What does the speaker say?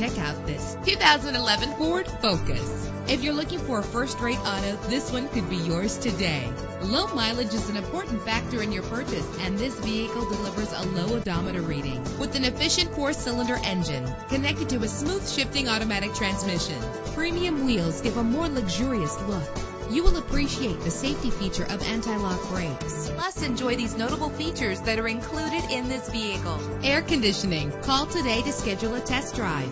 Check out this 2011 Ford Focus. If you're looking for a first-rate auto, this one could be yours today. Low mileage is an important factor in your purchase, and this vehicle delivers a low odometer reading. With an efficient 4-cylinder engine connected to a smooth shifting automatic transmission, premium wheels give a more luxurious look. You will appreciate the safety feature of anti-lock brakes. Plus, enjoy these notable features that are included in this vehicle: air conditioning. Call today to schedule a test drive.